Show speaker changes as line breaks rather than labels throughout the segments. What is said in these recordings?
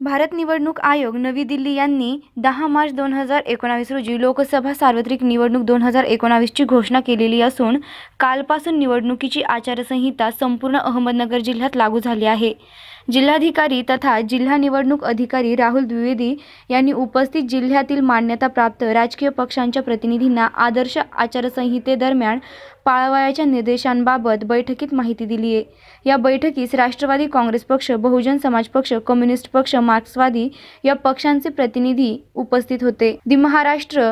भारत निवडणूक आयोग नवी दिल्ली यांनी 10 मार्च 2019 रोजी लोकसभा सार्वत्रिक निवडणूक 2019 ची घोषणा केलेली असून कालपासून निवडणुकीची आचारसंहिता संपूर्ण अहमदनगर जिल्ह्यात लागू झाली आहे। जिल्हाधिकारी तथा जिल्हा निवडणूक अधिकारी राहुल द्विवेदी यांनी उपस्थित जिल्ह्यातील मान्यताप्राप्त राजकीय पक्षांच्या प्रतिनिधींना आदर्श आचारसंहितेदरम्यान पाळावयाच्या निर्देशांबाबत बैठकीत माहिती दिली आहे। या बैठकीस राष्ट्रवादी काँग्रेस पक्ष, बहुजन समाज पक्ष, कम्युनिस्ट पक्ष, मार्क्सवादी या पक्षांचे प्रतिनिधी उपस्थित होते। The Maharashtra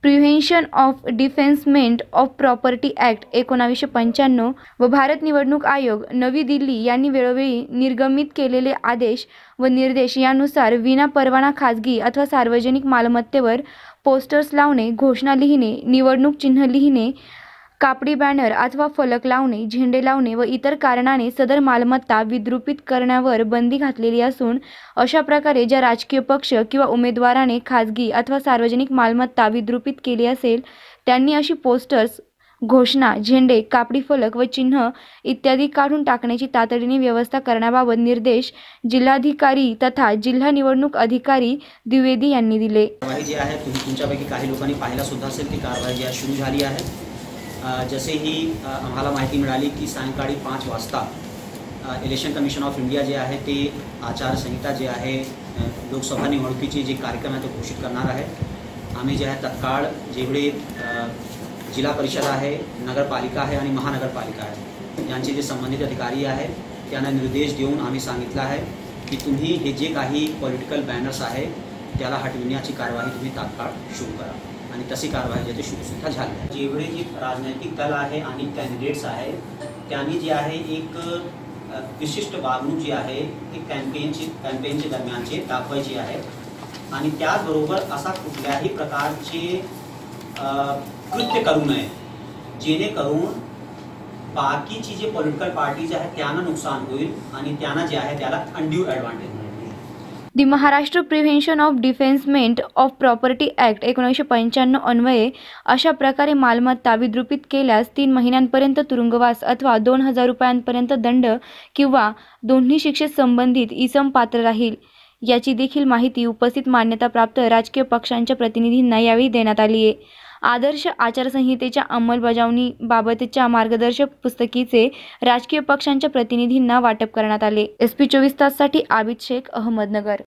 prevention of defacement of property act 1995 व भारत निवडणूक आयोग नवी दिल्ली यांनी वेळोवेळी निर्गमित केलेले आदेश व निर्देश यानुसार विनापरवाना खाजगी अथवा सार्वजनिक मालमत्तेवर पोस्टर्स लावणे, घोषणा लिहिणे, निवडणूक चिन्ह लिहिणे, कापडी बॅनर अथवा फलक लावणे, झेंडे लावणे व इतर कारणाने सदर मालमत्ता विद्रुपित करण्यावर बंदी घातलेली असून अशा प्रकारे ज्या राजकीय पक्ष किंवा उमेदवाराने खाजगी अथवा सार्वजनिक मालमत्ता विद्रुपित केली असेल त्यांनी अशी पोस्टर्स, घोषणा, झेंडे, कापडी फलक व चिन्ह इत्यादी काढून टाकण्याची तातडीने व्यवस्था करण्याबाबत निर्देश जिल्हाधिकारी तथा जिल्हा निवडणूक अधिकारी द्विवेदी यांनी दिले।
कारवाई जी आहे तुमच्यापैकी काही लोकांनी पाहिला सुद्धा असेल ती कारवाई जी सुरू झाली आहे। जसे ही आम्हाला माहिती मिळाली की सायंकाळी 5 वाजता इलेक्शन कमिशन ऑफ इंडिया जे आहे ते आचारसंहिता जे आहे लोकसभा निवडणुकीची जे कार्यक्रम आहे तो घोषित करणार आहे। आम्ही जे आहे तत्काळ जेवढे जिल्हा परिषद आहे, नगरपालिका आहे आणि महानगरपालिका आहे यांचे जे संबंधित अधिकारी आहे त्यांना निर्देश देऊन आम्ही सांगितलं आहे की तुम्ही हे जे काही पॉलिटिकल बॅनर्स आहे त्याला हटविण्याची कारवाई तुम्ही तात्काळ सुरू करा आणि तशी कारवाई जे सुरूसुद्धा झाली आहे। जेवढे जे राजनैतिक दल आहे आणि कॅन्डिडेट्स आहे त्यांनी जे आहे एक विशिष्ट वागणूक जी आहे एक कॅम्पेनचे दरम्यानचे दाखवायची आहे आणि त्याचबरोबर असा कुठल्याही प्रकारचे कृत्य करू नये जेणेकरून बाकीची जे पॉलिटिकल पार्टीज आहे त्यांना नुकसान होईल आणि त्यांना जे आहे त्याला अनड्यू ॲडव्हान्टेज मिळेल।
The Maharashtra prevention of defacement of property act 1995 अन्वये अशा प्रकारे मालमत्ता विद्रुपित केल्यास 3 महिन्यांपर्यंत तुरुंगवास अथवा 2000 रुपयांपर्यंत दंड किंवा दोन्ही शिक्षेत संबंधित इसम पात्र राहील। याची देखील माहिती उपस्थित मान्यताप्राप्त राजकीय पक्षांच्या प्रतिनिधींना यावेळी देण्यात आली आहे। आदर्श आचारसंहितेच्या अंमलबजावणीबाबतच्या मार्गदर्शक पुस्तिकेचे राजकीय पक्षांच्या प्रतिनिधींना वाटप करण्यात आले। SP 24 ताससाठी आबिद शेख, अहमदनगर।